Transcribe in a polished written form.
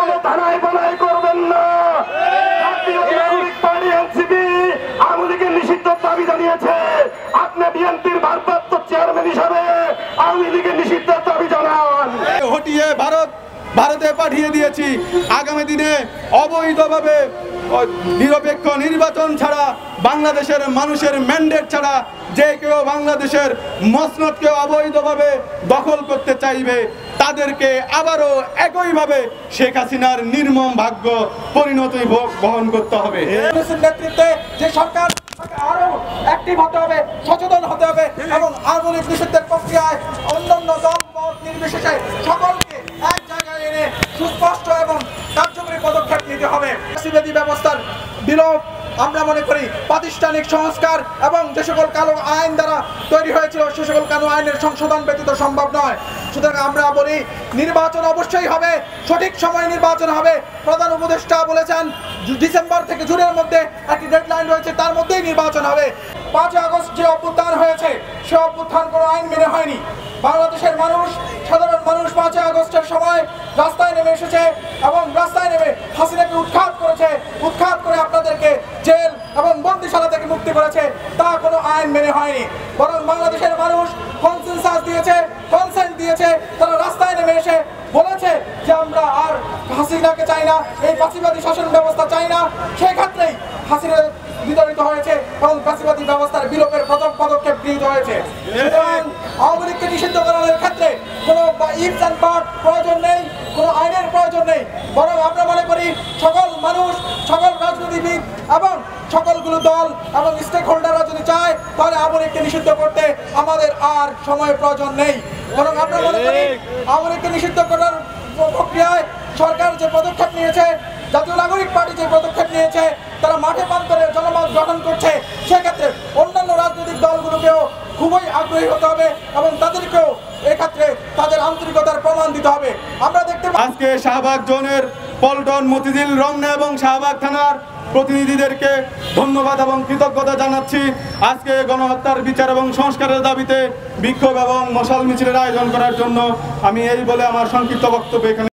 কোনো থানায় বানাই করবেন না। জাতীয় নাগরিক পার্টি এনসিপি আওয়ামী লীগের নিষিদ্ধের দাবি জানিয়েছে। আপনি বিএনপির ভারপ্রাপ্ত চেয়ারম্যান হিসাবে আওয়ামী লীগের নিষিদ্ধের দাবি জানান। হটিয়ে ভারতে পাঠিয়ে দিয়েছি। আগামী দিনে অবৈধভাবে নিরপেক্ষ নির্বাচন ছাড়া, বাংলাদেশের মানুষের ম্যান্ডেট ছাড়া যে কেউ বাংলাদেশের মসনদকে অবৈধভাবে দখল করতে চাইবে তাদেরকে আবারও একইভাবে শেখ হাসিনার নির্মম ভাগ্য পরিণতি বহন করতে হবে। নেতৃত্বে যে সরকার আরো অ্যাক্টিভ হতে হবে, সচেতন হতে হবে এবং আওয়ামী লীগ নিষিদ্ধের প্রক্রিয়ায় অন্যান্য দল মত নির্বিশেষে সকলকে এক জায়গায় এনে সুস্পষ্ট এবং কার্যকরী পদক্ষেপ নিতে হবে। ফ্যাসিবাদী ব্যবস্থার বিলোপ আমরা মনে করি প্রাতিষ্ঠানিক সংস্কার এবং যে সকল কালো আইন দ্বারা তৈরি হয়েছিল সে সকল কালো আইনের সংশোধন ব্যতীত সম্ভব নয়। সুতরাং আমরা বলি নির্বাচন অবশ্যই হবে, সঠিক সময়ে নির্বাচন হবে। প্রধান উপদেষ্টা বলেছেন ডিসেম্বর থেকে জুনের মধ্যে একটি ডেডলাইন রয়েছে, তার মধ্যেই নির্বাচন হবে। 5 আগস্ট যে অভ্যুত্থান হয়েছে সে অভ্যুত্থান কোনো আইন মেনে হয়নি। বাংলাদেশের মানুষ, সাধারণ মানুষ 5 আগস্টের সময় রাস্তায় নেমে এসেছে এবং রাস্তায় নেমে হাসিনাকে উৎখাত করেছে, উৎখাত করে আপনাদেরকে জেল এবং বন্দিশালা থেকে মুক্তি করেছে। তা কোনো আইন মেনে হয়নি, বরং বাংলাদেশের মানুষ কনসেনসাস দিয়েছে, কনসেন্ট দিয়েছে। তারা রাস্তায় নেমে এসে বলেছে যে আমরা আর হাসিনাকে চাই না, এই ফ্যাসিবাদী শাসন ব্যবস্থা চাই না। সেই ক্ষেত্রেই হাসিনা বিতরিত হয়েছে এবং ফ্যাসিবাদী ব্যবস্থার বিলোপের প্রথম পদক্ষেপ গৃহীত হয়েছে। সুতরাং আওয়ামী লীগকে নিষিদ্ধ করার ক্ষেত্রে কোনো ইফস অ্যান্ড বাট প্রয়োজন নেই, কোনো আইনের প্রয়োজন নেই, বরং আমরা মনে করি সকল মানুষ, সকল রাজনীতিবিদ এবং সকলগুলো দল এবং স্টেক হোল্ডাররা যদি চায় তাহলে আওয়ামী লীগকে নিষিদ্ধ করতে আমাদের আর সময়ের প্রয়োজন নেই। বরং আমরা মনে করি আওয়ামী লীগকে নিষিদ্ধ করার প্রক্রিয়ায় সরকার যে পদক্ষেপ নিয়েছে, জাতীয় নাগরিক পার্টি যে পদক্ষেপ নিয়েছে, তারা মাঠে প্রান্তরে জনমত গঠন করছে, সেক্ষেত্রে অন্যান্য রাজনৈতিক দলগুলোকেও খুবই আগ্রহী হতে হবে এবং তাদেরকেও এক্ষেত্রে তাদের আন্তরিকতার প্রমাণ দিতে হবে। আমরা দেখতে আজকে শাহবাগ জোনের পল্টন, মতিঝিল, রমনা এবং শাহবাগ থানার প্রতিনিধিদেরকে ধন্যবাদ এবং কৃতজ্ঞতা জানাচ্ছি। আজকে গণহত্যার বিচার এবং সংস্কারের দাবিতে বিক্ষোভ এবং মশাল মিছিলের আয়োজন করার জন্য আমি এই বলে আমার সংক্ষিপ্ত বক্তব্য এখানে